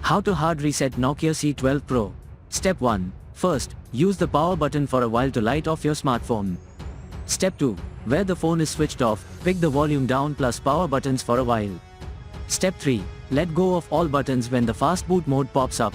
How to hard reset Nokia C12 Pro. Step 1. First, use the power button for a while to light off your smartphone. Step 2. Where the phone is switched off, pick the volume down plus power buttons for a while. Step 3. Let go of all buttons when the fast boot mode pops up.